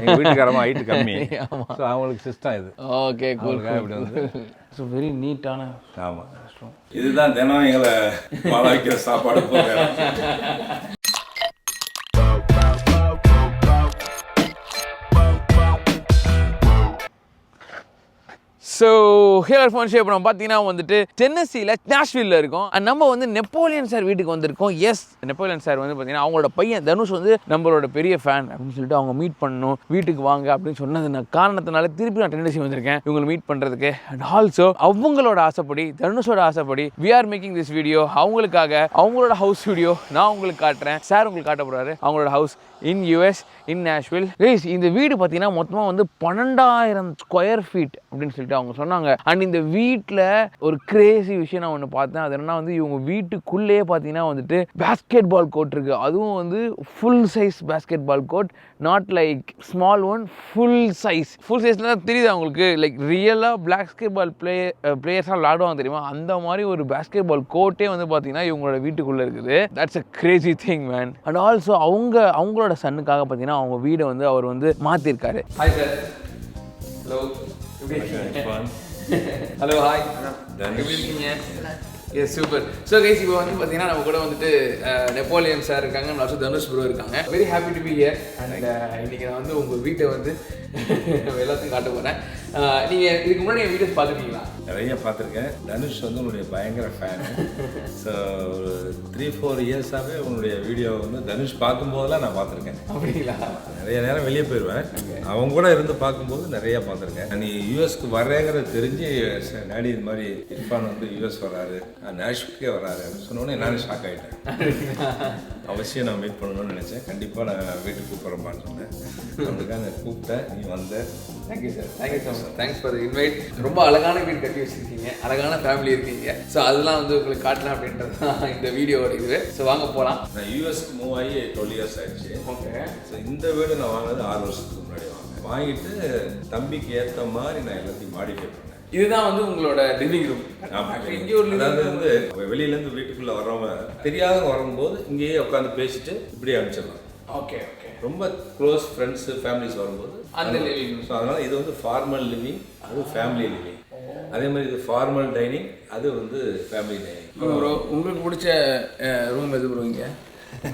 எங்கள் வீட்டுக்காரமாக ஹைட்டு கம்மி. ஸோ அவங்களுக்கு சிஸ்டம் இது. Okay, cool. இப்படி வந்து ஸோ வெரி நீட்டான. ஆமாம், இதுதான் தினம் எங்களை வாழ வைக்கிற சாப்பாடு போகிறேன். ஸோ ஹியர் ஃபோன் ஷேப் நம்ம பார்த்தீங்கன்னா வந்துட்டு டென்னசியில் நாஷ்வில்ல இருக்கோம். நம்ம வந்து நெப்போலியன் சார் வீட்டுக்கு வந்திருக்கோம். எஸ், நெப்போலியன் சார் வந்து பார்த்தீங்கன்னா அவங்களோட பையன் தனுஷ் வந்து நம்மளோட பெரிய ஃபேன் அப்படின்னு சொல்லிட்டு அவங்க மீட் பண்ணணும், வீட்டுக்கு வாங்க அப்படின்னு சொன்னது காரணத்தினால திருப்பி நான் டென்னசி வந்திருக்கேன் இவங்களை மீட் பண்ணுறதுக்கு. அண்ட் ஆல்சோ அவங்களோட ஆசைப்படி, தனுஷோட ஆசைப்படி we are making this video. அவங்களுக்காக அவங்களோட ஹவுஸ் வீடியோ நான் உங்களுக்கு காட்டுறேன். சார் உங்களுக்கு காட்ட போகிறாரு அவங்களோட house in US, in Nashville. இந்த வீடு பார்த்தீங்கன்னா மொத்தமாக வந்து 12,000 ஸ்கொயர் ஃபீட் அப்படின்னு சொல்லிட்டு அவங்க சொன்னாங்க. அண்ட் இந்த வீட்டில் ஒரு கிரேசி விஷயம் நான் ஒன்று பார்த்தேன். அது என்னன்னா வந்து இவங்க வீட்டுக்குள்ளேயே பார்த்தீங்கன்னா வந்துட்டு பேஸ்கெட் பால் கோர்ட் இருக்கு. அதுவும் வந்து full size basketball court, not like small one, full size. Full சைஸ்ல தான் தெரியுது அவங்களுக்கு, லைக் ரியலாக பேஸ்கெட் பால் பிளேயர்ஸாக விளாடுவாங்க தெரியுமா, அந்த மாதிரி ஒரு பேஸ்கெட் பால் கோர்ட்டே வந்து பார்த்தீங்கன்னா இவங்களோட வீட்டுக்குள்ளே இருக்குது. That's a crazy thing man. And also அவங்களோட சன்னுக்காக பார்த்தீங்கன்னா அவங்க வீடை வந்து அவர் வந்து மாற்றிருக்காரு. Hi sir. Hello. Hello, hi. எப்படி இருக்கீங்க? S, super. ஸோ கைஸ், இப்போ வந்து பார்த்தீங்கன்னா நம்ம கூட வந்துட்டு நெப்போலியன் சார் இருக்காங்க, ஆல்சோ தனுஷ் ப்ரோ இருக்காங்க. Very happy to be here. And இன்னைக்கு நான் வந்து உங்கள் வீட்டை வந்து எல்லாத்தையும் காட்ட போகிறேன். நீங்கள் இதுக்கு முன்னாடி என் வீடியோஸ் பார்த்துருக்கீங்களா? நிறைய பார்த்துருக்கேன். தனுஷ் வந்து உன்னுடைய பயங்கர ஃபேன். ஸோ ஒரு 3-4 இயர்ஸாகவே உன்னுடைய வீடியோ வந்து தனுஷ் பார்க்கும்போதெல்லாம் நான் பார்த்துருக்கேன். அப்படிங்களா? நிறைய நேரம் வெளியே போயிடுவேன், அவங்க கூட இருந்து பார்க்கும்போது நிறைய பார்த்துருக்கேன். நீ யூஎஸ்க்கு வர்றேங்கிறது தெரிஞ்சு நாடி இது மாதிரி இர்ஃபான் வந்து யூஎஸ் வராரு, நாஷ்வில்கே வராரு அப்படின்னு சொன்னோன்னே நானே ஷாக் ஆகிட்டேன். அவசியம் நான் மீட் பண்ணணும்னு நினச்சேன். கண்டிப்பாக நான் வீட்டுக்கு கூப்பிட்றேன்பான்னு சொன்னேன். அதுக்காக கூப்பிட்டேன், நீ வந்த. Thank you sir, thank you so much. Thanks for invite. ரொம்ப அழகான வீடு கட்டி வச்சுருக்கீங்க, அழகான ஃபேமிலி இருக்கீங்க. ஸோ அதெல்லாம் வந்து உங்களுக்கு காட்டலாம் அப்படின்றது தான் இந்த வீடியோட இது. ஸோ வாங்க போகலாம். நான் யூஎஸ்க்கு மூவ் ஆகி 12 இயர்ஸ் ஆயிடுச்சு. ஓகே. ஸோ இந்த வீடு நான் வாங்கினது 6 வருஷத்துக்கு முன்னாடி வாங்கிட்டு தம்பிக்கு ஏற்ற மாதிரி நான் எல்லாத்தையும் மாடிஃபை பண்ணேன். இதுதான் வந்து உங்களோட லிவிங் ரூம். அதாவது வந்து வெளியிலேருந்து வீட்டுக்குள்ளே வர்றவங்க தெரியாதவங்க வரும்போது இங்கேயே உட்காந்து பேசிட்டு இப்படியே அனுப்பிச்சிடலாம். Okay okay. ரொம்ப க்ளோஸ் ஃப்ரெண்ட்ஸு ஃபேமிலிஸ் வரும்போது அந்த லிவிங் ரூம். ஸோ அதனால் இது வந்து ஃபார்மல் லிவிங், அது ஃபேமிலி லிவிங். அதே மாதிரி இது ஃபார்மல் டைனிங், அது வந்து ஃபேமிலி டைனிங். ப்ரோ, உங்களுக்கு பிடிச்ச ரூம் எது ப்ரோ? இங்கே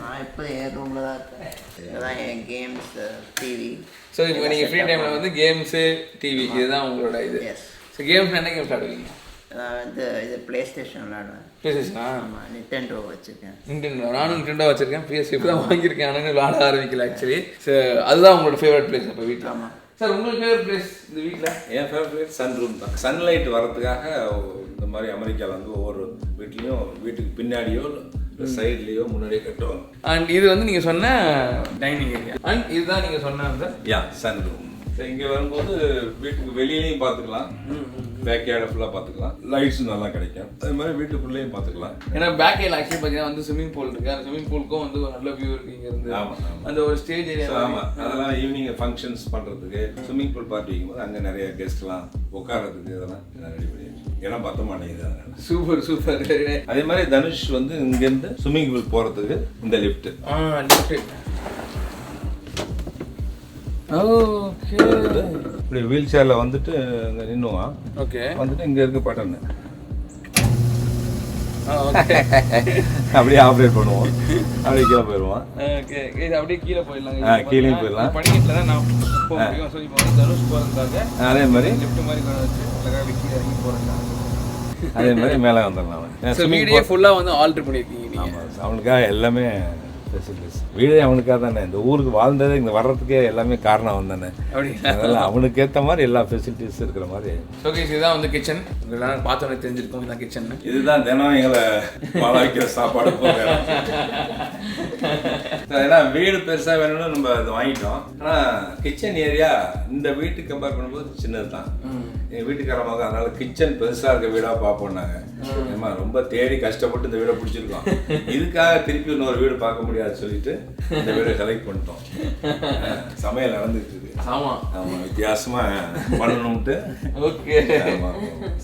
நான் இப்போ என் ரூமில் தான் இருக்கேன். இதுதான் என் கேம்ஸ், டிவி. ஸோ இப்போ நீங்கள் ஃப்ரீ டைமில் வந்து கேம்ஸு, டிவி, இதுதான் உங்களோட இது. எஸ். ஸோ கேம்ஸ் என்ன கேம்ஸ் ஆடுவீங்க? நான் வந்து இது ப்ளே ஸ்டேஷன் விளாடுவேன். ப்ளே ஸ்டேஷனா? ஆமாம், நிண்டெண்டோ வச்சுருக்கேன். நிண்டெண்டோ, நானும் நிண்டெண்டோ வச்சுருக்கேன். பிஎஸ்சி இப்போ தான் வாங்கியிருக்கேன், ஆனால் விளாட ஆரம்பிக்கல ஆக்சுவலி. ஸோ அதுதான் உங்களோட ஃபேவரட் பிளேஸ் அப்போ வீட்டில்? ஆமாம் சார். உங்களுக்கு ஃபேவரட் பிளேஸ் இந்த வீட்டில்? என் ஃபேவரட் பிளேஸ் சன் ரூம் தான். சன்லைட் வரதுக்காக இந்த மாதிரி அமெரிக்காவில் வந்து ஒவ்வொரு வீட்லேயும் வீட்டுக்கு பின்னாடியோ சைட்லேயோ முன்னாடியே கட்டுவாங்க. அண்ட் இது வந்து நீங்கள் சொன்ன டைனிங் ஏரியா. அண்ட் இதுதான் நீங்கள் சொன்ன சார் சன் ரூம். இங்கே வரும்போது வீட்டுக்கு வெளியிலையும் பார்த்துக்கலாம், பேக் யார்டை ஃபுல்லாக பார்த்துக்கலாம், லைட்ஸும் நல்லா கிடைக்கும். அதே மாதிரி வீட்டுக்குள்ளேயும் பார்த்துக்கலாம். ஏன்னா பேக் யார்டில் ஆக்சுவலி பார்த்தீங்கன்னா வந்து ஸ்விம்மிங் பூல் இருக்குது. அந்த ஸ்விம்மிங் பூலுக்கும் வந்து ஒரு நல்ல வியூ இருக்குது இங்கே இருந்து. ஆமாம், அந்த ஒரு ஸ்டேஜ் ஏரியா. ஆமாம், அதெல்லாம் ஈவினிங் ஃபங்க்ஷன்ஸ் பண்ணுறதுக்கு ஸ்விம்மிங் பூல் பார்ட்டி வைக்கும்போது அங்கே நிறைய கெஸ்ட்லாம் உட்காரத்துக்கு இதெல்லாம் ரெடி பண்ணி ஏன்னா பத்த மாட்டேங்குது. அதனால சூப்பர் சூப்பர். அதே மாதிரி தனுஷ் வந்து இங்கேருந்து ஸ்விம்மிங் பூல் போகிறதுக்கு இந்த லிஃப்ட். லிஃப்ட். ஓகே. இப்படி வீல் சேரில் வந்துட்டு அங்கே நின்னுவான். ஓகே. வந்துட்டு இங்கே இருக்க பட்டன் அப்படியே ஆப்ரேட் பண்ணுவோம், அப்படியே கீழே போயிடுவான். ஓகே, அப்படியே கீழே போயிடலாம். கீழே போயிடலாம். படிக்கட்டில் தான் நான் போக முடியும். ஸோ இப்போ வந்து தனுஷ் போகிறதுக்காக அதே மாதிரி லிஃப்ட் மாதிரி வச்சு அழகாக கீழே இறங்கி போகிறதுக்காக அதே மாதிரி மேலே வந்துடலாம். அவன் வீடியோ ஃபுல்லாக வந்து ஆல்ட்ரு பண்ணியிருக்கீங்க நீங்கள். ஆமாம், அவனுக்காக எல்லாமே ஃபெசிலிட்டிஸ். வீடே அவனுக்காக தானே, இந்த ஊருக்கு வாழ்ந்ததே இங்கே வர்றதுக்கே எல்லாமே காரணம் அவன் தானே. அதெல்லாம் அவனுக்கு ஏற்ற மாதிரி எல்லா ஃபெசிலிட்டிஸ் இருக்கிற மாதிரி. ஓகே, இதுதான் வந்து கிச்சன். இதெல்லாம் பார்த்தோன்னே தெரிஞ்சிருக்கோம், இதுதான் கிச்சன். இதுதான் தினம் எங்களை வாழ வைக்கிற சாப்பாடு போகிறோம். ஏன்னா வீடு பெருசாக வேணும்னு நம்ம அதை வாங்கிட்டோம். ஆனால் கிச்சன் ஏரியா இந்த வீட்டுக்கு கம்பேர் பண்ணும்போது சின்னது தான். எங்கள் வீட்டுக்காரமாக அதனால கிச்சன் பெருசாக இருக்க வீடாக பார்ப்போம் நாங்கள். ஏமா ரொம்ப தேடி கஷ்டப்பட்டு இந்த வீடை பிடிச்சிருக்கோம், இதுக்காக திருப்பி இன்னொரு வீடு பார்க்க முடியாது சொல்லிட்டு இந்த வீடை செலக்ட் பண்ணிட்டோம். சமையல் நடந்துட்டு இருக்கு. ஆமாம் ஆமாம், வித்தியாசமாக பண்ணணும்ட்டு. ஓகே,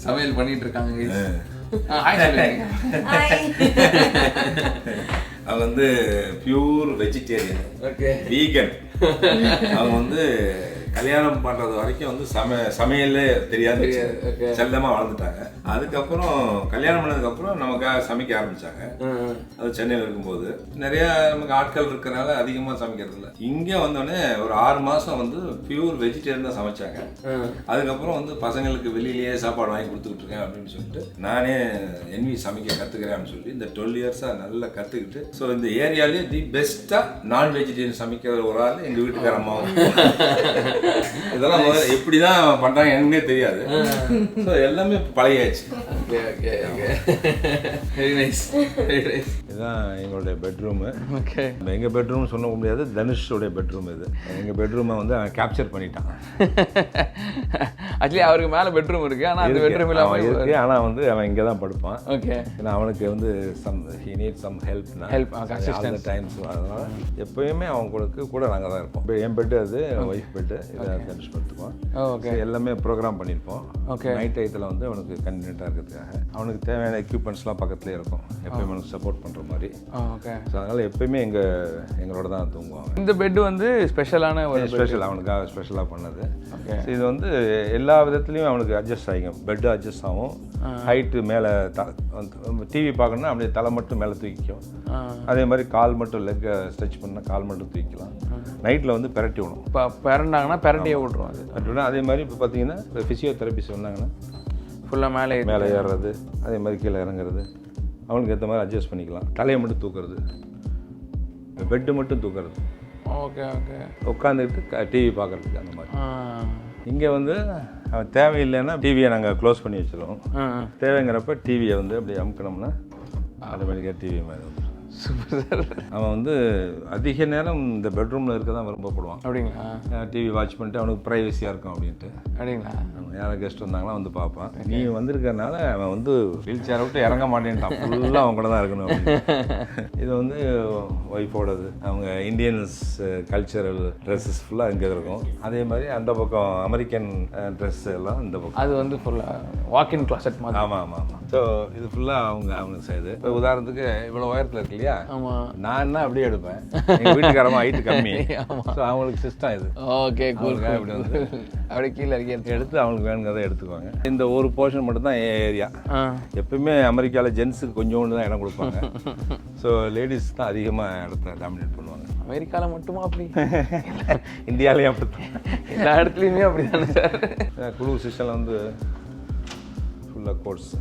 சமையல் பண்ணிட்டு இருக்காங்க. அவங்க வந்து பியூர் வெஜிடேரியன், வீகன். அவங்க வந்து கல்யாணம் பண்றது வரைக்கும் வந்து சமையலே தெரியாது, செல்லமா வளர்ந்துட்டாங்க. அதுக்கப்புறம் கல்யாணம் பண்ணதுக்கப்புறம் நமக்காக சமைக்க ஆரம்பிச்சாங்க. அது சென்னையில் இருக்கும்போது நிறைய நமக்கு ஆட்கள் இருக்கிறனால அதிகமாக சமைக்கிறது இல்லை. இங்கே வந்தோடனே ஒரு 6 மாதம் வந்து பியூர் வெஜிடேரியன் தான் சமைச்சாங்க. அதுக்கப்புறம் வந்து பசங்களுக்கு வெளியிலேயே சாப்பாடு வாங்கி கொடுத்துக்கிட்டு இருக்கேன் அப்படின்னு சொல்லிட்டு நானே NV சமைக்க கற்றுக்கிறேன் அப்படின்னு சொல்லி இந்த 12 இயர்ஸாக நல்லா கற்றுக்கிட்டு, ஸோ இந்த ஏரியாலேயே தி பெஸ்ட்டாக நான் வெஜிடேரியன் சமைக்கிற ஒரு ஆள் எங்கள் வீட்டுக்காரம்மாவும். இதெல்லாம் எப்படிதான் பண்றாங்க எனக்கே தெரியாது. ஸோ எல்லாமே பழகியாச்சு. இதுதான் எங்களுடைய பெட்ரூமு. எங்கள் பெட்ரூம் சொல்ல முடியாது, தனுஷோடைய பெட்ரூம் இது. எங்கள் பெட்ரூமை வந்து அவன் கேப்சர் பண்ணிட்டான். ஆக்சுவலி அவருக்கு மேலே பெட்ரூம் இருக்கு, ஆனால் அந்த பெட்ரூம் இருக்கு. ஆனால் வந்து அவன் இங்கே தான் படுப்பான். ஓகே. ஏன்னா அவனுக்கு வந்து he needs some help times. அதனால எப்பயுமே அவங்களுக்கு கூட நாங்கள் தான் இருப்போம். என் பெட்டு அது, ஒய்ஃப் பெட்டு, இதை தனுஷ் படுத்துப்போம். ஓகே. எல்லாமே ப்ரோக்ராம் பண்ணியிருப்போம். ஓகே. நைட் டயத்தில் வந்து அவனுக்கு கன்வீனியண்ட்டாக இருக்கிறதுக்காக அவனுக்கு தேவையான எக்யூப்மெண்ட்ஸ்லாம் பக்கத்துலேயே இருக்கும், எப்பயுமே அவனுக்கு சப்போர்ட் பண்ணுற மாதிரி. ஓகே. ஸோ அதனால் எப்பயுமே எங்களோட தான் தூங்குவாங்க. இந்த பெட்டு வந்து ஸ்பெஷலான ஒரு ஸ்பெஷல், அவனுக்காக ஸ்பெஷலாக பண்ணது. ஓகே. இது வந்து எல்லா விதத்துலையும் அவனுக்கு அட்ஜஸ்ட் ஆகிக்கும். பெட்டு அட்ஜஸ்ட் ஆகும், ஹைட்டு மேலே டிவி பார்க்கணுன்னா அப்படியே தலை மட்டும் மேலே தூக்கிக்கும். அதே மாதிரி கால் மட்டும் லெக்கை ஸ்ட்ரெச் பண்ணால் கால் மட்டும் தூக்கிக்கலாம். நைட்டில் வந்து பெரட்டி விடும். இப்போ பிறண்டாங்கன்னா பெரட்டியே விட்ருவோம். அது அதே மாதிரி இப்போ பார்த்தீங்கன்னா இப்போ ஃபிசியோதெரபிஸ்ட் வந்தாங்கன்னா ஃபுல்லாக மேலே ஏறுறது, அதே மாதிரி கீழே இறங்குறது, அவனுக்கு ஏற்ற மாதிரி அட்ஜஸ்ட் பண்ணிக்கலாம். தலையை மட்டும் தூக்குறது, பெட்டு மட்டும் தூக்குறது. ஓகே. ஓகே. உட்காந்துக்கிட்டு டிவி பார்க்குறதுக்கு அந்த மாதிரி. இங்கே வந்து அவன் தேவையில்லைன்னா டிவியை நாங்கள் க்ளோஸ் பண்ணி வச்சிடுவோம். தேவைங்கிறப்ப டிவியை வந்து அப்படி அமுக்கணும்னா ஆட்டோமேட்டிக்காக டிவி மாதிரி வந்து. Super sir. அவன் வந்து அதிக நேரம் இந்த பெட்ரூமில் இருக்க தான் விரும்பப்படுவான். அப்படிங்களா? டிவி வாட்ச் பண்ணிட்டு அவனுக்கு ப்ரைவசியாக இருக்கும் அப்படின்ட்டு. அப்படிங்களா? யாரும் கெஸ்ட் வந்தாங்கன்னா வந்து பார்ப்பான். நீ வந்திருக்கறனால அவன் வந்து வீல் சேரை விட்டு இறங்க மாட்டேன்ட்டான். ஃபுல்லாக அவன் கூட தான் இருக்கணும் அப்படின்னு. இது வந்து ஒய்ஃபோடது. அவங்க இந்தியன்ஸ் கல்ச்சரல் ட்ரெஸ்ஸஸ் ஃபுல்லாக இங்கே இருக்கும். அதே மாதிரி அந்த பக்கம் அமெரிக்கன் ட்ரெஸ் எல்லாம் இந்த பக்கம். அது வந்து ஃபுல்லாக வாக்கின் கிளாசட் மாதிரி. ஆமாம். ஸோ இது ஃபுல்லாக அவங்களுக்கு செய்யுது. இப்போ உதாரணத்துக்கு இவ்வளோ உயரத்தில் இருக்கு இல்லையா? ஆமாம். நான் என்ன அப்படியே எடுப்பேன். எங்கள் வீட்டுக்காரமா ஹைட்டு கம்மி. ஸோ அவங்களுக்கு சிஸ்டம் இது. ஓகே. இப்படி வந்து அப்படியே கீழே எடுத்து அவங்களுக்கு வேணுங்கிறத எடுத்துக்குவாங்க. இந்த ஒரு போர்ஷன் மட்டும் தான் என் ஏரியா. எப்பவுமே அமெரிக்காவில் ஜென்ஸுக்கு கொஞ்சோண்டு தான் இடம் கொடுப்பாங்க. ஸோ லேடிஸ் தான் அதிகமாக இடத்த டாமினேட் பண்ணுவாங்க. அமெரிக்காவில் மட்டுமா அப்படி? இந்தியாவிலேயும் அப்படி தான், எல்லா இடத்துலையுமே அப்படி தானே சார். குழு சிஸ்டமில் வந்து ஃபுல்லாக கோட்ஸ்.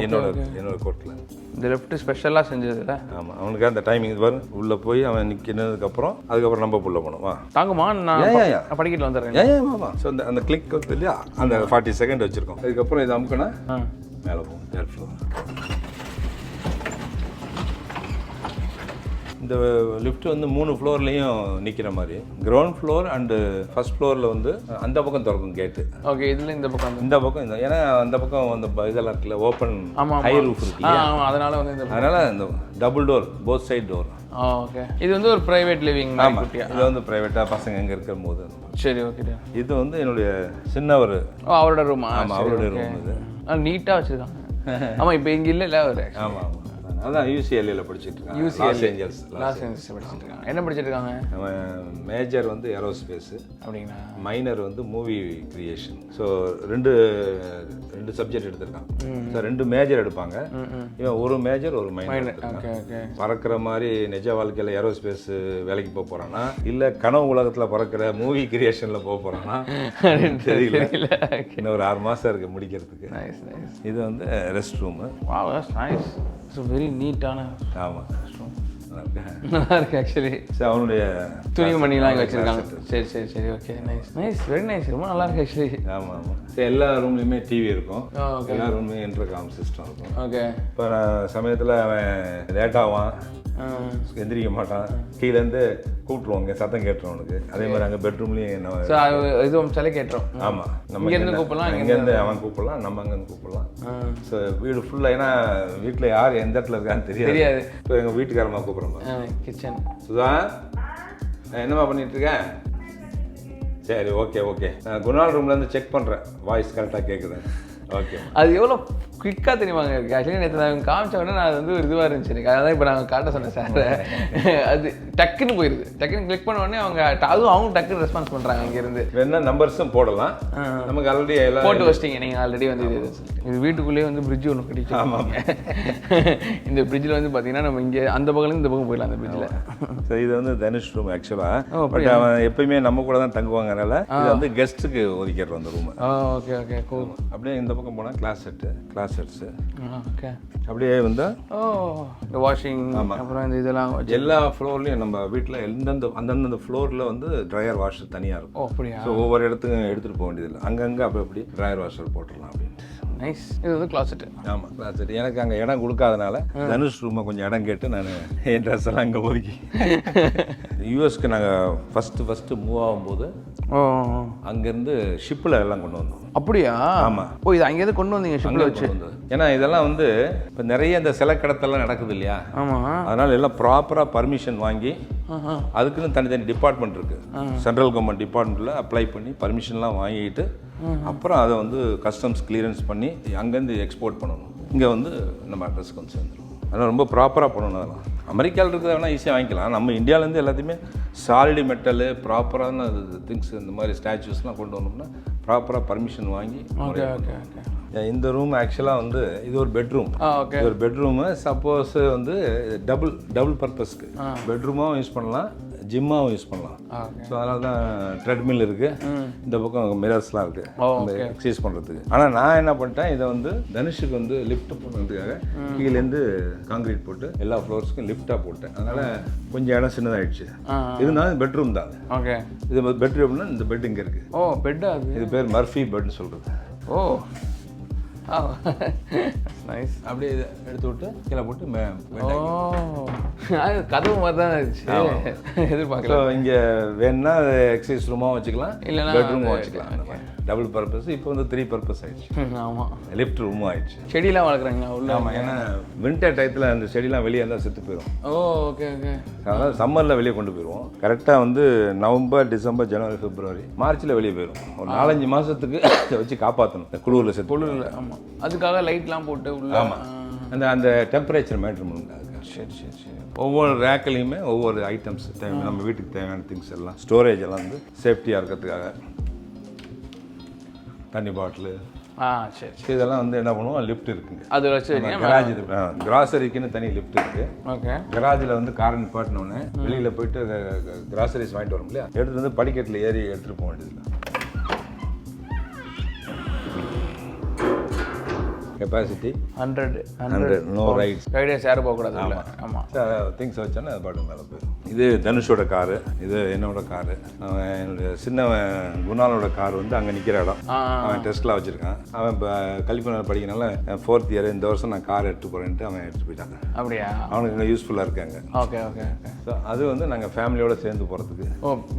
என்னோட கோட்டில் இந்த லெஃப்ட் ஸ்பெஷலாக செஞ்சதுல. ஆமாம். அவனுக்கு அந்த டைமிங் இது வரும். உள்ளே போய் அவன் நிற்கினதுக்கப்புறம் அதுக்கப்புறம் நம்ம உள்ளே போனோம். தாங்குமா? நான் படிக்கிட்டு வந்துடுறேன். ஆமாம். ஸோ அந்த கிளிக் வந்து இல்லையா, அந்த 40 செகண்ட் வச்சுருக்கோம். அதுக்கப்புறம் இது அமுக்குனா மேலே போகும். Third floor. இந்த லிஃப்ட் வந்து 3 ஃப்ளோர்லேயும் நிற்கிற மாதிரி. கிரவுண்ட் ஃப்ளோர் அண்டு ஃபர்ஸ்ட் ஃப்ளோரில் வந்து அந்த பக்கம் திறக்கும் கேட்டு. ஓகே. இதில் இந்த பக்கம் ஏன்னா அந்த பக்கம் அந்த இதெல்லாம் இருக்குல்ல, ஓப்பன் ஹை ரூஃப் இருக்கு. அதனால வந்து அதனால இந்த double door, both side door. Okay. இது வந்து ஒரு பிரைவேட் லிவிங். ஆமாம். இது வந்து ப்ரைவேட்டாக பசங்க எங்கே இருக்கும் போது. சரி. ஓகே. இது வந்து என்னுடைய சின்னவர். அவரோட ரூமா? ஆமாம், அவருடைய ரூம் இது. நீட்டாக வச்சுருக்காங்க. ஆமாம். இப்போ இங்கே இல்லை அவர். ஆமாம். அதான் UCLA படிச்சுட்டு இருக்காங்க. லாஸ் ஏஞ்சல்ஸ் படிச்சுட்டு இருக்காங்க. என்ன படிச்சுட்டு இருக்காங்க? மேஜர் வந்து ஏரோஸ்பேஸ். அப்படிங்களா? மைனர் வந்து மூவி கிரியேஷன். ஸோ ரெண்டு சப்ஜெக்ட் எடுத்திருக்கான். ஸோ 2 மேஜர் எடுப்பாங்க. இவன் ஒரு மேஜர் ஒரு மைனர். பறக்கிற மாதிரி நிஜ வாழ்க்கையில் ஏரோஸ்பேஸ் வேலைக்கு போக போறானா, இல்லை கனவு உலகத்தில் பறக்கிற மூவி கிரியேஷனில் போக போறானா தெரியல. இன்னும் ஒரு 6 மாதம் இருக்கு முடிக்கிறதுக்கு. இது வந்து ரெஸ்ட் ரூமு. வெரி நீட்டான. ஆமாம். நல்லா இருக்கு ஆக்சுவலி. அவனுடைய துணிமணிலாம் இங்கே வச்சிருக்காங்க. சரி. ஓகே. நைஸ். Very nice. ரொம்ப நல்லா இருக்கு ஆக்சுவலி. ஆமாம். எல்லா ரூம்லேயுமே டிவி இருக்கும். எல்லா ரூம்லேயும் இன்டர்காம் சிஸ்டம் இருக்கும். ஓகே. இப்போ சமயத்தில் அவன் லேட்டாவான், எந்திரிக்க மாட்டான், கீழேருந்து கூப்பிட்டுருவாங்க, சத்தம் கேட்டுரும் அவனுக்கு. அதே மாதிரி அங்கே பெட்ரூம்லேயும் இதுவும் சில கேட்டுரும். ஆமாம். நம்ம இங்கேருந்து கூப்பிடலாம், இங்கேருந்து அவன் கூப்பிடலாம், நம்ம அங்கேருந்து கூப்பிடலாம். ஸோ வீடு ஃபுல்லாக, ஏன்னா வீட்டில் யார் எந்த இடத்துல இருக்கான்னு தெரியாது. இப்போ எங்கள் வீட்டுக்காரமாக கூப்பிட்றோம். கிச்சன். சுதா, என்னம்மா பண்ணிட்டு இருக்கேன்? சரி, ஓகே. நான் குணால் ரூம்லேருந்து செக் பண்ணுறேன், வாய்ஸ் கரெக்டாக கேட்குது. ஓகே. அது எவ்வளோ குயிக்காக தெரியுமாங்க இருக்குது. ஆக்சுவலி நேற்று நான் காமிச்ச உடனே நான் அது வந்து ஒரு இதுவாக இருந்துச்சு எனக்கு. அதான் இப்போ நாங்கள் காட்ட சொன்னேன் சார். அது டக்குன்னு போயிடுது. டக்குன்னு கிளிக் பண்ண உடனே அதுவும் அவங்க டக்குன்னு ரெஸ்பான்ஸ் பண்ணுறாங்க அங்கேருந்து. வேணா நம்பர்ஸும் போடலாம். நமக்கு ஆல்ரெடி எல்லாம் போட்டு வச்சிட்டிங்க நீங்கள் ஆல்ரெடி வந்து இது வீட்டுக்குள்ளேயே வந்து பிரிட்ஜ் ஒன்று கட்டிச்சு. ஆமாம். இந்த பிரிட்ஜில் வந்து பார்த்தீங்கன்னா நம்ம இங்கே அந்த பக்கம் இந்த பக்கம் போயிடலாம் அந்த பிரிட்ஜில். சரி, இது வந்து தனுஷ் ரூம் ஆக்சுவலாக. பட் அவன் எப்பயுமே நம்ம கூட தான் தங்குவாங்கனால இது வந்து கெஸ்ட்டுக்கு ஒதுக்கிடுறோம் அந்த ரூம். Okay okay cool. அப்படியே இந்த பக்கம் போனால் கிளாஸ் செட்ஸு. ஓகே. அப்படியே வந்து இந்த வாஷிங் அப்புறம் இந்த இதெல்லாம் எல்லா ஃப்ளோர்லையும் நம்ம வீட்டில் அந்தந்த ஃப்ளோரில் வந்து ட்ரையர் வாஷர் தனியாக இருக்கும். அப்படியா? ஸோ ஒவ்வொரு இடத்துக்கும் எடுத்துகிட்டு போக வேண்டியதில்லை. அங்கங்கே அப்படி ட்ரையர் வாஷர் போட்டுடலாம் அப்படின்ட்டு. நைஸ். இது வந்து கிளாசெட்டு. ஆமாம், கிளாசெட். எனக்கு அங்கே இடம் கொடுக்காதனால தனுஷ் ரூமை கொஞ்சம் இடம் கேட்டு நான் என் ட்ரெஸ் எல்லாம் அங்கே ஒதுக்கி யூஎஸ்க்கு நாங்கள் ஃபஸ்ட்டு மூவ் ஆகும்போது அங்கேருந்து ஷிப்பில் எல்லாம் கொண்டு வந்தோம். அப்படியா? ஆமாம். இது அங்கேருந்து கொண்டு வந்தீங்க ஷிப்பில் வச்சு? ஏன்னா இதெல்லாம் வந்து இப்போ நிறைய இந்த சில கடத்தெல்லாம் நடக்குது இல்லையா? ஆமாம். அதனால் எல்லாம் ப்ராப்பராக பர்மிஷன் வாங்கி அதுக்குன்னு தனித்தனி டிபார்ட்மெண்ட் இருக்குது. சென்ட்ரல் கவர்மெண்ட் டிபார்ட்மெண்ட்டில் அப்ளை பண்ணி பர்மிஷன்லாம் வாங்கிட்டு அப்புறம் அதை வந்து கஸ்டம்ஸ் கிளியரன்ஸ் பண்ணி அங்கேருந்து எக்ஸ்போர்ட் பண்ணணும். இங்கே வந்து நம்ம அட்ரஸ்க்கு வந்து சேர்ந்துடும். அதனால் ரொம்ப ப்ராப்பராக பண்ணணும். அதெல்லாம் அமெரிக்காவில் இருக்கிறத வேணால் ஈஸியாக வாங்கிக்கலாம். நம்ம இந்தியாவிலேருந்து எல்லாத்தையுமே சாலிடு மெட்டலு ப்ராப்பரான திங்ஸ் இந்த மாதிரி ஸ்டாச்சுஸ்லாம் கொண்டு வந்தோம்னா ப்ராப்பராக பர்மிஷன் வாங்கி. இந்த ரூம் ஆக்சுவலாக வந்து இது ஒரு பெட்ரூம். இது ஒரு பெட்ரூமு. சப்போஸ் வந்து டபுள் பர்பஸ்க்கு பெட்ரூமாகவும் யூஸ் பண்ணலாம், ஜிம்மாகவும் யூஸ் பண்ணலாம். ஸோ அதனால தான் ட்ரெட்மில் இருக்குது. இந்த பக்கம் மிரர்ஸ்லாம் இருக்குது எக்ஸசைஸ் பண்ணுறதுக்கு. ஆனால் நான் என்ன பண்ணிட்டேன், இதை வந்து தனுஷுக்கு வந்து லிஃப்ட் பண்ணுறதுக்காக கீழேருந்து காங்கிரீட் போட்டு எல்லா ஃப்ளோர்ஸ்க்கும் லிஃப்டாக போட்டேன். அதனால் கொஞ்சம் இடம் சின்னதாகிடுச்சு. இருந்தாலும் பெட்ரூம் தான். ஓகே. இது பெட்ரூம்னா இந்த பெட் இங்கே இருக்குது. ஓ, பெட்டா? இது பேர் மர்ஃபி பெட்னு சொல்கிறது. ஓ நைஸ். அப்படியே இதை எடுத்து விட்டு கீழே போட்டு கதவு மாதிரி தான் இருந்துச்சு. எதிர்பார்க்கலாம். இங்கே வேணுன்னா எக்ஸசைஸ் ரூமாகவும் வச்சுக்கலாம், இல்லைன்னா பெட்ரூமும் வச்சுக்கலாம். அந்த மாதிரி டபுள் பர்பஸ். இப்போ வந்து 3 பர்பஸ் ஆயிடுச்சு. ஆமாம், லிஃப்ட் ரூமும் ஆயிடுச்சு. செடியெல்லாம் வளர்க்குறாங்களா உள்ள? ஆமாம், ஏன்னா வின்டர் டயத்தில் அந்த செடியெல்லாம் வெளியே இருந்தால் செத்து போயிடும். Okay okay. அதனால் சம்மரில் வெளியே கொண்டு போயிடுவோம். கரெக்டாக வந்து நவம்பர், டிசம்பர், ஜனவரி, பிப்ரவரி, மார்ச்சில் வெளியே போயிடும். ஒரு 4-5 மாதத்துக்கு வச்சு காப்பாற்றணும். குளிரில் செத்து. குளிரில். ஆமாம், அதுக்காக லைட்லாம் போட்டு உள்ள. ஆமாம், அந்த டெம்பரேச்சர் மேட்ரு பண்ணுங்க. சரி சரி சரி. ஒவ்வொரு ரேக்கிலையுமே ஒவ்வொரு ஐட்டம்ஸ் நம்ம வீட்டுக்கு தேவையான திங்ஸ் எல்லாம் ஸ்டோரேஜ் எல்லாம் வந்து சேஃப்டியாக இருக்கிறதுக்காக தண்ணி பாட்டிலு. சரி. இதெல்லாம் வந்து என்ன பண்ணுவோம், லிஃப்ட் இருக்குங்க. அது வச்சு கராஜ் கிராசரிக்குன்னு தனி லிஃப்ட் இருக்கு. ஓகே. கராஜில் வந்து கார் நிப்பாட்டினோடனே வெளியில் போயிட்டு கிராசரிஸ் வாங்கிட்டு வரோம் இல்லையா, எடுத்துகிட்டு வந்து படிக்கட்டில் ஏறி எடுத்துகிட்டு போக வேண்டியதில்லை. Capacity 100 no rides. கைடே சேர போகக்கூடாது. ஆமாம், திங்ஸ் வச்சோன்னா அது பாட்டு மேலே போயிடும். இது தனுஷோட காரு, இது என்னோட காரு. என்னுடைய சின்னவன் குணாலோட கார் வந்து அங்கே நிற்கிற இடம். அவன் டெஸ்ட்லாம் வச்சுருக்கான். அவன் இப்போ கலிஃபோர்னியாவில் படிக்கிறனால 4th இயர் இந்த வருஷம் நான் கார் எடுத்து போகிறேன்ட்டு அவன் எடுத்துகிட்டு போயிட்டாங்க. அப்படியா? அவனுக்கு இங்கே யூஸ்ஃபுல்லாக இருக்காங்க. Okay okay. ஸோ அது வந்து நாங்கள் ஃபேமிலியோடு சேர்ந்து போகிறதுக்கு.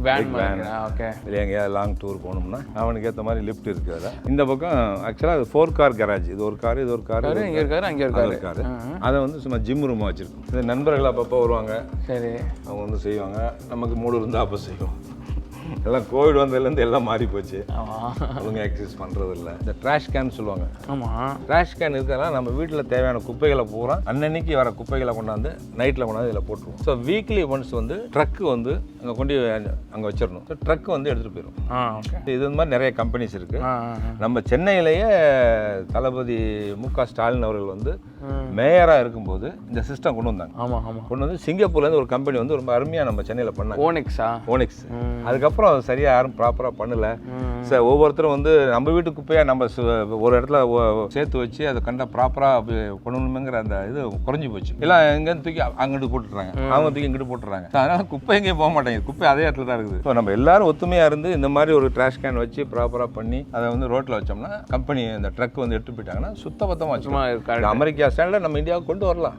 வேன். ஓகே. இல்லை எங்கேயாவது லாங் டூர் போகணும்னா அவனுக்கு ஏற்ற மாதிரி லிஃப்ட் இருக்குது. அதில் இந்த பக்கம் ஆக்சுவலாக அது 4 கார் கராஜ். இது ஒரு கார், இது ஒரு கார், இங்கே இருக்காரு, அங்கே இருக்காரு. அதை வந்து சும்மா ஜிம் ரூமாக வச்சுருக்கோம். இந்த நண்பர்கள் அப்பப்போ வருவாங்க. சரி. அவங்க வந்து செய்வாங்க. நமக்கு மூடு இருந்தால் அப்போ செய்வோம். எல்லாம் கோவிட் வந்ததுலேருந்து எல்லாம் மாறி போச்சு. அவங்க எக்ஸசைஸ் பண்ணுறது இல்லை. இந்த ட்ராஷ் கேன் சொல்லுவாங்க. ஆமாம், ட்ராஷ் கேன் இருக்கிறதுனால நம்ம வீட்டில் தேவையான குப்பைகளை பூரா அன்னன்னைக்கு வர குப்பைகளை கொண்டாந்து நைட்டில் கொண்டாந்து இதில் போட்டுருவோம். ஸோ வீக்லி ஒன்ஸ் வந்து ட்ரக்கு வந்து அங்கே கொண்டு அங்கே வச்சிடணும். ஸோ ட்ரக்கு வந்து எடுத்துகிட்டு போயிடும். இது மாதிரி நிறைய கம்பெனிஸ் இருக்குது. நம்ம சென்னையிலேயே தளபதி மு.க. ஸ்டாலின் அவர்கள் வந்து மேயராக இருக்கும்போது இந்த சிஸ்டம் கொண்டு வந்தாங்க. ஆமாம் ஆமாம், கொண்டு வந்து சிங்கப்பூர்லேருந்து ஒரு கம்பெனி வந்து ரொம்ப அருமையாக நம்ம சென்னையில் பண்ணாங்க. ஓனிக்ஸ். அதுக்கப்புறம் சரியாக யாரும் ப்ராப்பராக பண்ணல. சார் ஒவ்வொருத்தரும் வந்து நம்ம வீட்டு குப்பையாக நம்ம ஒரு இடத்துல சேர்த்து வச்சு அதை கண்ட ப்ராப்பராக பண்ணணுங்கிற அந்த இது குறைஞ்சி போச்சு. எல்லாம் எங்கேருந்து தூக்கி அங்கிட்டு போட்டுறாங்க, அவங்க தூக்கி இங்கிட்டு போட்டுறாங்க. அதனால குப்பை எங்கேயும் போக மாட்டேங்குது. குப்பை அதே இடத்துல தான் இருக்குது. ஸோ நம்ம எல்லாரும் ஒத்துமையாக இருந்து இந்த மாதிரி ஒரு ட்ராஷ் கேன் வச்சு ப்ராப்பராக பண்ணி அதை வந்து ரோட்டில் வச்சோம்னா கம்பெனி அந்த ட்ரக் வந்து எடுத்து போயிட்டாங்கன்னா சுத்தபத்தமாக வச்சு அமெரிக்கா ஸ்டாண்டில் நம்ம இந்தியாவுக்கு கொண்டு வரலாம்.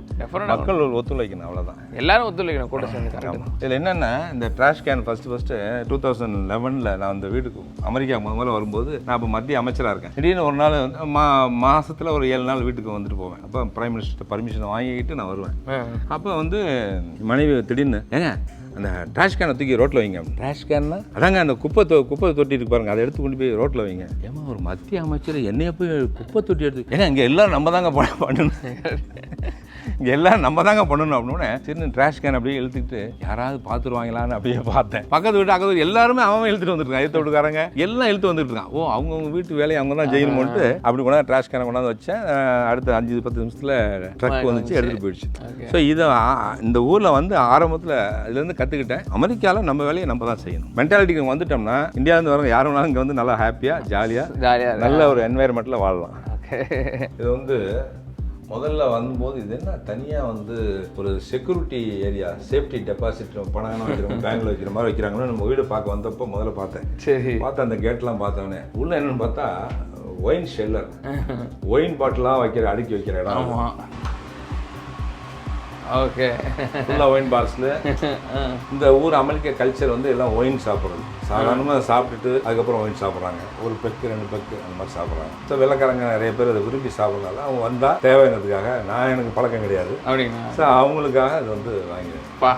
மக்கள் ஒத்துழைக்கணும், அவ்வளோதான். எல்லாரும் ஒத்துழைக்கணும் கூட சேர்ந்து. இதில் என்னென்னா இந்த ட்ராஷ் கேன் ஃபஸ்ட்டு 2000 2011 நான் அந்த வீட்டுக்கு அமெரிக்கா முதல்ல வரும்போது நான் இப்போ மத்திய அமைச்சராக இருக்கேன். திடீர்னு ஒரு நாள் வந்து மாதத்தில் ஒரு 7 நாள் வீட்டுக்கு வந்துட்டு போவேன். அப்போ பிரைம் மினிஸ்டர் பர்மிஷன் வாங்கிக்கிட்டு நான் வருவேன். அப்போ வந்து மனைவி திடீர்னு ஏங்க அந்த ட்ராஷ் கேனை தூக்கி ரோட்டில் வைங்க. ட்ராஷ் கேன்னா அதாங்க அந்த குப்பை தொட்டி இருக்கு பாருங்க, அதை எடுத்து கொண்டு போய் ரோட்டில் வைங்க. ஏமா ஒரு மத்திய அமைச்சர் என்னைய போய் குப்பை தொட்டி எடுத்து ஏன்னா இங்கே எல்லோரும் நம்ம தாங்க பண்ணணும், இங்கே எல்லாம் நம்ம தாங்க பண்ணணும் அப்படின்னு சின்ன ட்ராஷ் கேன் அப்படியே இழுத்துக்கிட்டு யாராவது பார்த்துருவாங்களான்னு அப்படியே பார்த்தேன். பக்கத்து வீட்டு எல்லாருமே அவன் இழுத்துட்டு வந்துருக்கான், எதிர்த்து வீட்டுக்காரங்க எல்லாம் இழுத்து வந்துட்டு இருக்கான். ஓ அவங்கவுங்க வீட்டு வேலையை அவங்க தான் செய்யணும்ட்டு அப்படி கொண்டாந்து ட்ராஷ் கேனை கொண்டாந்து வச்சேன். அடுத்த 5-10 நிமிஷத்தில் ட்ரக் வந்துச்சு, எடுத்துகிட்டு போயிடுச்சு. ஸோ இதை இந்த ஊரில் வந்து ஆரம்பத்தில் இதுலேருந்து கற்றுக்கிட்டேன். அமெரிக்காவில் நம்ம வேலையை நம்ம தான் செய்யணும் மென்டாலிட்டிக்கு வந்துட்டோம்னா இந்தியாவிலேருந்து வரவங்க யாரும் வேணாலும் இங்கே வந்து நல்லா ஹாப்பியாக ஜாலியாக நல்ல ஒரு என்வாயர்மெண்ட்டில் வாழலாம். இது வந்து முதல்ல வரும்போது இது என்ன தனியாக வந்து ஒரு செக்யூரிட்டி ஏரியா, சேஃப்டி டெபாசிட் பணம் வைக்கிறோம், பேங்க்ல வைக்கிற மாதிரி வைக்கிறாங்கன்னு நம்ம வீடு பார்க்க வந்தப்போ முதல்ல பார்த்தேன். சரி பார்த்தா அந்த கேட்லாம் பார்த்தோன்னே உள்ள என்னன்னு பார்த்தா ஒயின் ஷெல்லர், ஒயின் பாட்டிலாம் அடுக்கி வைக்கிற இடம். ஓகே ஃபுல்லாக ஒயின் பாட்டில். இந்த ஊர் அமெரிக்க கல்ச்சர் வந்து எல்லாம் ஒயின் சாப்பிட்றது, சாதாரணமாக சாப்பிட்டுட்டு அதுக்கப்புறம் ஒயின் சாப்பிட்றாங்க. ஒரு பெக்கு 2 பெக்கு அந்த மாதிரி சாப்பிட்றாங்க. ஸோ வெள்ளைக்காரங்க நிறைய பேர் அதை விரும்பி சாப்பிட்றதுனால அவங்க வந்தால் தேவைங்கிறதுக்காக, நான் எனக்கு பழக்கம் கிடையாது அப்படிங்களா, ஸோ அவங்களுக்காக அது வந்து வாங்கிடுவேன்ப்பா.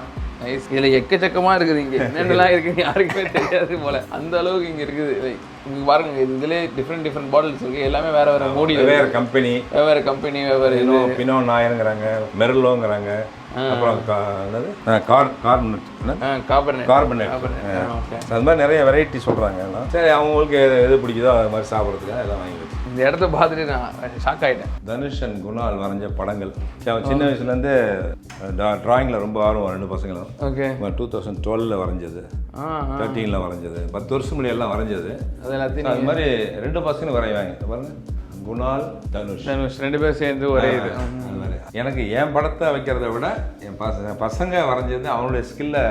இதில் எக்கச்சக்கமாக இருக்குது, இங்கே என்னென்னலாம் இருக்குது யாருக்குமே தெரியாது போல, அந்த அளவுக்கு இங்கே இருக்குது. இங்கே பாருங்க இதுலேயே டிஃப்ரெண்ட் பாட்டில்ஸ் இருக்குது, எல்லாமே வேறு மூடி, வேறு கம்பெனி, வெவ்வேறு பினோ நாயனுங்கிறாங்க, மெர்லோங்கிறாங்க, அப்புறம் கார்பனேட், அது மாதிரி நிறைய வெரைட்டி சொல்கிறாங்க. சரி அவங்களுக்கு எது பிடிக்குதோ அது மாதிரி சாப்பிட்றதுக்காக எல்லாம் வாங்கி வச்சு இந்த இடத்த பார்த்துட்டு நான் ஷாக் ஆகிட்டேன். தனுஷ் அண்ட் குணால் வரைஞ்ச படங்கள் சின்ன வயசுலேருந்து ட்ராயிங்கில் ரொம்ப ஆர்வம். 2 பசங்களும். ஓகே 2012 வரைஞ்சது, 13 வரைஞ்சது, 10 வருஷம் முன்னாடி எல்லாம் வரைஞ்சது. அது மாதிரி 2 பசங்களும் வரைவாங்க பாருங்க, குணால் தனுஷ் 2 பேரும் சேர்ந்து ஒரே இது. எனக்கு என் படத்தை வைக்கிறத விட என் பசங்க வரைஞ்சது அவனுடைய ஸ்கில்லை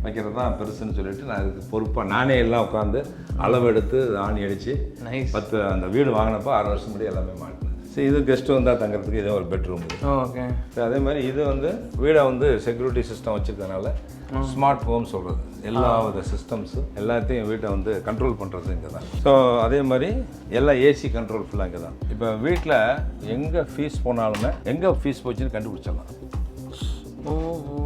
வைக்கிறது தான் பெருசுன்னு சொல்லிட்டு நான் அதுக்கு பொறுப்பாக நானே எல்லாம் உட்காந்து அளவு எடுத்து ஆணி அடித்து 10 அந்த வீடு வாங்கினப்போ 6 வருஷம் முன்னாடி எல்லாமே மாட்டினேன். சரி இது கெஸ்ட்டு வந்தால் தங்கிறதுக்கு இதே ஒரு பெட்ரூம். ஓகே அதே மாதிரி இது வந்து வீடை வந்து செக்யூரிட்டி சிஸ்டம் வச்சுருக்கனால ஸ்மார்ட் ஹோம் சொல்கிறது, எல்லா வித சிஸ்டம்ஸு எல்லாத்தையும் வீட்டை வந்து கண்ட்ரோல் பண்ணுறது இங்கே தான். ஸோ அதே மாதிரி எல்லாம் ஏசி கண்ட்ரோல் ஃபுல்லாக இங்கே தான். இப்போ வீட்டில் எங்கே ஃபீஸ் போனாலுமே எங்கே ஃபீஸ் போச்சுன்னு கண்டுபிடிச்சிடலாம்.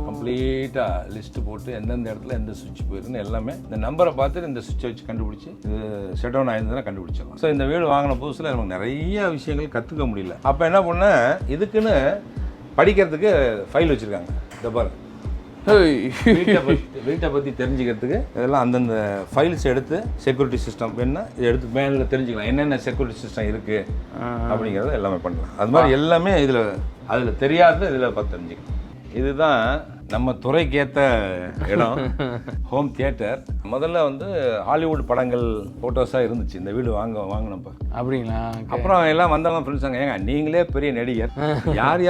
கம்ப்ளீட்டாக லிஸ்ட்டு போட்டு எந்தெந்த இடத்துல எந்த சுவிட்ச் போயிருக்குன்னு எல்லாமே இந்த நம்பரை பார்த்துட்டு இந்த சுவிட்சை வச்சு கண்டுபிடிச்சி இது ஷட் டவுன் ஆயிருந்ததுன்னா கண்டுபிடிச்சிடலாம். ஸோ இந்த வீடு வாங்கின புதுசில் நமக்கு நிறைய விஷயங்கள் கற்றுக்க முடியல. அப்போ என்ன பண்ணேன், இதுக்குன்னு படிக்கிறதுக்கு ஃபைல் வச்சுருக்காங்க. இந்த பாருங்க, வீட்டை பற்றி தெரிஞ்சுக்கிறதுக்கு இதெல்லாம் அந்தந்த ஃபைல்ஸ் எடுத்து செக்யூரிட்டி சிஸ்டம் வேணுன்னா இதை எடுத்து மேலே தெரிஞ்சுக்கலாம், என்னென்ன செக்யூரிட்டி சிஸ்டம் இருக்குது அப்படிங்கிறத எல்லாமே பண்ணலாம். அது மாதிரி எல்லாமே அதில் தெரியாத இதில் பார்த்து தெரிஞ்சுக்கலாம். இதுதான் நம்ம துறைக்கு ஏற்ற இடம், ஹோம் தியேட்டர். முதல்ல வந்து ஹாலிவுட் படங்கள் ஃபோட்டோஸாக இருந்துச்சு இந்த வீடு வாங்கினப்போ. அப்படிங்களா? அப்புறம் எல்லாம் வந்தவங்க ஃப்ரெண்ட்ஸாங்க, ஏங்க நீங்களே பெரிய நடிகர், யார்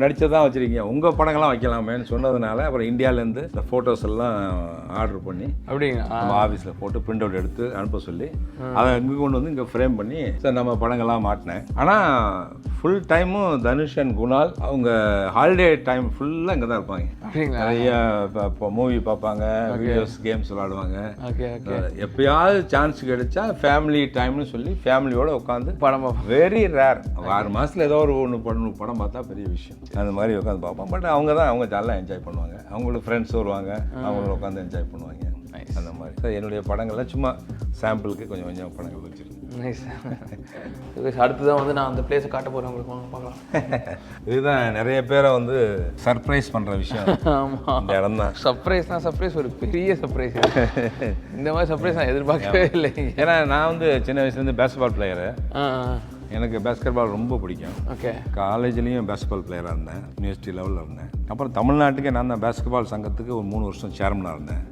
நடிச்சதான் வச்சுருக்கீங்க, உங்கள் படங்கள்லாம் வைக்கலாமேன்னு சொன்னதுனால அப்புறம் இந்தியாவிலேருந்து இந்த ஃபோட்டோஸ் எல்லாம் ஆர்டர் பண்ணி அப்படிங்களா நம்ம ஆஃபீஸில் போட்டு பிரிண்ட் அவுட் எடுத்து அனுப்ப சொல்லி அதை இங்கே கொண்டு வந்து இங்கே ஃப்ரேம் பண்ணி சார் நம்ம படங்கள்லாம் மாட்டினேன். ஆனால் ஃபுல் டைமும் தனுஷ் அண்ட் குணால் அவங்க ஹாலிடே டைம் ஃபுல்லாக இங்கே தான் இருப்பாங்க. நிறைய இப்போ மூவி பார்ப்பாங்க, வீடியோஸ் கேம்ஸ் விளாடுவாங்க. எப்பயாவது சான்ஸ் கிடைச்சா ஃபேமிலி டைம்னு சொல்லி ஃபேமிலியோட உட்காந்து படம் பார்ப்போம். வெரி ரேர், 6 மாதத்தில் ஏதோ ஒரு படம் பார்த்தா பெரிய விஷயம். அந்த மாதிரி உட்காந்து பார்ப்போம். பட் அவங்க நல்லா என்ஜாய் பண்ணுவாங்க, அவங்களுக்கு ஃப்ரெண்ட்ஸ் வருவாங்க, அவங்கள உட்காந்து என்ஜாய் பண்ணுவாங்க. அந்த மாதிரி சார் என்னுடைய படங்கள்லாம் சும்மா சாம்பிளுக்கு கொஞ்சம் கொஞ்சம் படங்கள் வச்சுருக்கேன். அடுத்ததான் வந்து நான் அந்த பிளேஸை காட்ட போகிறேன் உங்களுக்கு, பார்க்கலாம். இதுதான் நிறைய பேரை வந்து சர்ப்ரைஸ் பண்ணுற விஷயம். இந்த இடம் தான் சர்ப்ரைஸ், ஒரு பெரிய சர்ப்ரைஸ். இந்த மாதிரி சர்ப்ரைஸ் நான் எதிர்பார்க்கவே இல்லை. ஏன்னா நான் வந்து சின்ன வயசுலேருந்து பேஸ்பால் பிளேயரு, எனக்கு பேஸ்கெட் பால் ரொம்ப பிடிக்கும். ஓகே காலேஜ்லேயும் பேஸ்கெட்பால் பிளேயராக இருந்தேன், யூனிவர்சிட்டி லெவலில் இருந்தேன். அப்புறம் தமிழ்நாட்டுக்கே நான் தான் பேஸ்கெட்பால் சங்கத்துக்கு ஒரு 3 வருஷம் சேர்மனாக இருந்தேன்.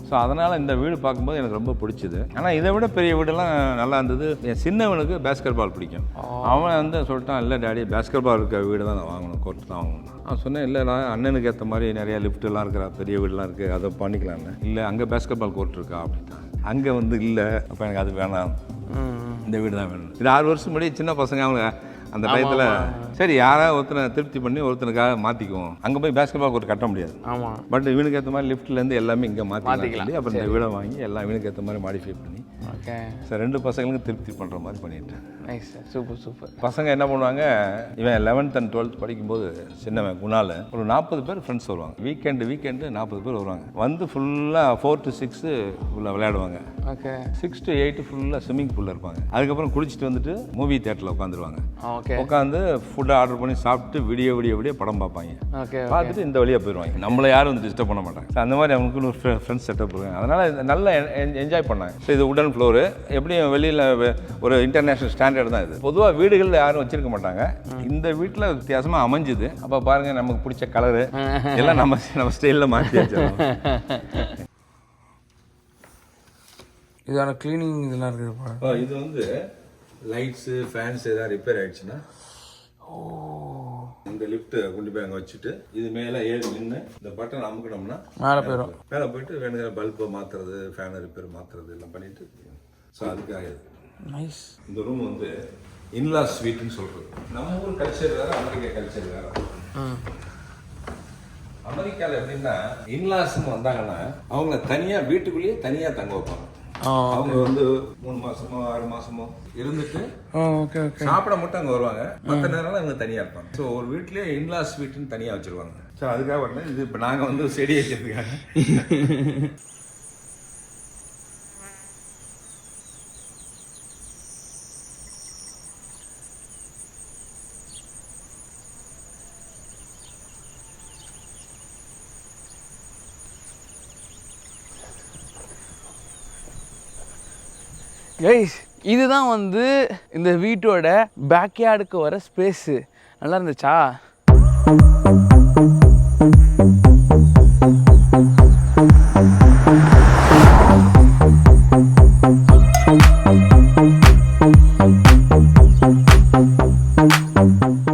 ஸோ அதனால் இந்த வீடு பார்க்கும்போது எனக்கு ரொம்ப பிடிச்சிது. ஆனால் இதை விட பெரிய வீடெல்லாம் நல்லா இருந்தது. என் சின்னவனுக்கு பேஸ்கெட் பால் பிடிக்கும். அவன் வந்து சொல்லிட்டான், இல்லை டேடி பேஸ்கெட் பால் இருக்க வீடு தான் நான் வாங்கணும், கோர்ட்டு தான் வாங்கணும். நான் சொன்னேன், இல்லை நான் அண்ணனுக்கு ஏற்ற மாதிரி நிறையா லிஃப்ட்டெல்லாம் இருக்கிற பெரிய வீடெலாம் இருக்குது, அதை பண்ணிக்கலான்னு. இல்லை அங்கே பேஸ்கெட் பால் கோர்ட் இருக்கா அப்படின்னா, அங்கே வந்து இல்லை, அப்போ எனக்கு அது வேணாம், இந்த வீடு தான் வேணும். இது 6 வருஷம் முன்னாடி சின்ன பசங்க அவங்க அந்த டயத்தில் சரி யாராவது ஒருத்தனை திருப்தி பண்ணி ஒருத்தனுக்காக மாற்றிக்குவோம். அங்கே போய் பேஸ்கெட் பால் கோர்ட் கட்ட முடியாது. ஆமாம். பட் இவனுக்கு ஏற்ற மாதிரி லிஃப்ட்லேருந்து எல்லாமே இங்கே மாற்றிக்கலாம். அப்புறம் இந்த வீடை வாங்கி எல்லாம் இவனுக்கு ஏற்ற மாதிரி மாடிஃபை பண்ணி ஓகே சார் 2 பசங்களுக்கு திருப்தி பண்ணுற மாதிரி பண்ணிட்டேன். Nice sir, super super. பசங்க என்ன பண்ணுவாங்க, இவன் 11th and 12th படிக்கும்போது சின்னவன் குணால் ஒரு 40 பேர் ஃப்ரெண்ட்ஸ் வருவாங்க. வீக்கெண்டு 40 பேர் வருவாங்க. வந்து ஃபுல்லாக 4 to 6 ஃபுல்லாக விளையாடுவாங்க. ஓகே 6 to 8 ஃபுல்லாக ஸ்விம்மிங் பூலில் இருப்பாங்க. அதுக்கப்புறம் குளிச்சுட்டு வந்துட்டு மூவி தியேட்டரில் உட்காந்துருவாங்க. ஓகே உட்காந்து ஃபுட்டை ஆர்டர் பண்ணி சாப்பிட்டு விடிய படம் பார்ப்பாங்க. ஓகே பார்த்துட்டு இந்த வழியாக போயிடுவாங்க. நம்மளை யாரும் வந்து டிஸ்டர்ப் பண்ண மாட்டாங்க. அந்த மாதிரி அவங்களுக்கு ஒரு ஃப்ரெண்ட்ஸ் செட்டப் இருக்காங்க. அதனால் நல்லா என்ஜாய் பண்ணாங்க. ஸோ இது உடன் ஃப்ளோரு, எப்படியும் வெளியில் ஒரு இன்டர்நேஷ்னல் ஸ்டாண்டர்ட் தான் இது. பொதுவாக வீடுகளில் யாரும் வச்சிருக்க மாட்டாங்க. இந்த வீட்டில் வித்தியாசமாக அமைஞ்சுது. அப்போ பாருங்கள், நமக்கு பிடிச்ச கலரு எல்லாம் நம்ம ஸ்டைலில் மாற்றி வச்சிருக்கோம். இதோட க்ளீனிங் இதெல்லாம் இருக்குது. இது வந்து லைட்ஸு ஃபேன்ஸ் எதாவது ரிப்பேர் ஆகிடுச்சுன்னா இந்த லிஃப்ட்டு கொண்டு போய் அங்கே வச்சுட்டு இது மேலே ஏறி நின்று இந்த பட்டன் அமுக்கணும்னா மேலே போயிட்டு வேணுங்கிற பல்பை மாற்றுறது, ஃபேனை ரிப்பேர் மாற்றுறது எல்லாம் பண்ணிட்டு. ஸோ அதுக்காக நைஸ். இந்த ரூம் வந்து இன்லாஸ் ஸ்வீட்னு சொல்கிறது. நம்ம ஊர் கல்ச்சர் வேறு, அமெரிக்கா கல்ச்சர் வேறு. அமெரிக்காவில் எப்படின்னா இன்லாஸ்ன்னு வந்தாங்கன்னா அவங்கள தனியாக வீட்டுக்குள்ளேயே தனியாக தங்க வைப்பாங்க. அவங்க வந்து 3 மாசமோ 6 மாசமோ இருந்துட்டு சாப்பிட மட்டும் அங்கே வருவாங்க. மற்ற நேரம் அவங்க தனியாக இருப்பாங்க. ஸோ ஒரு வீட்லேயே இன்லாஸ் வீட்டுன்னு தனியாக வச்சுருவாங்க. ஸோ அதுக்காக வரணும். இது இப்போ நாங்கள் வந்து செடி வைக்கிறதுக்காக. கைஸ், இதுதான் வந்து இந்த வீட்டோட பேக்யார்டுக்கு வர ஸ்பேஸு. நல்லா இருந்துச்சா?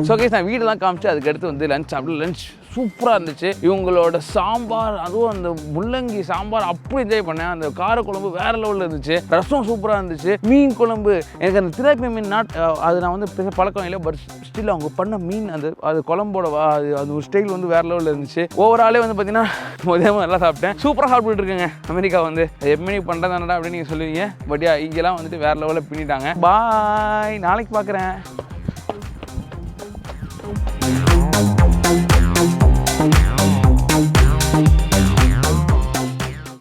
ஸோ கைஸ், நான் வீடெல்லாம் காமிச்சு அதுக்கடுத்து வந்து லஞ்ச் சூப்பராக இருந்துச்சு. இவங்களோட சாம்பார், அதுவும் அந்த முள்ளங்கி சாம்பார் அப்படி என்ஜாய் பண்ணேன். அந்த கார குழம்பு வேறு லெவலில் இருந்துச்சு. ரசம் சூப்பராக இருந்துச்சு. மீன் குழம்பு, எனக்கு அந்த திராப்பி மீன் அது நான் வந்து பேச பழக்கம் இல்லை. பட் ஸ்டில் அவங்க பண்ண மீன் அது குழம்போட அது ஒரு ஸ்டைல் வந்து வேறு லெவலில் இருந்துச்சு. ஓவராலே வந்து பார்த்தீங்கன்னா மதியமாக நல்லா சாப்பிட்டேன். சூப்பராக சாப்பிட்டுட்டு இருக்கேங்க. அமெரிக்கா வந்து எப்பவுமே பண்ணுறதானடா அப்படின்னு நீங்கள் சொல்லுவீங்க. பட் இங்கெல்லாம் வந்துட்டு வேறு லெவலில் பின்னிட்டாங்க. பாய், நாளைக்கு பார்க்குறேன்.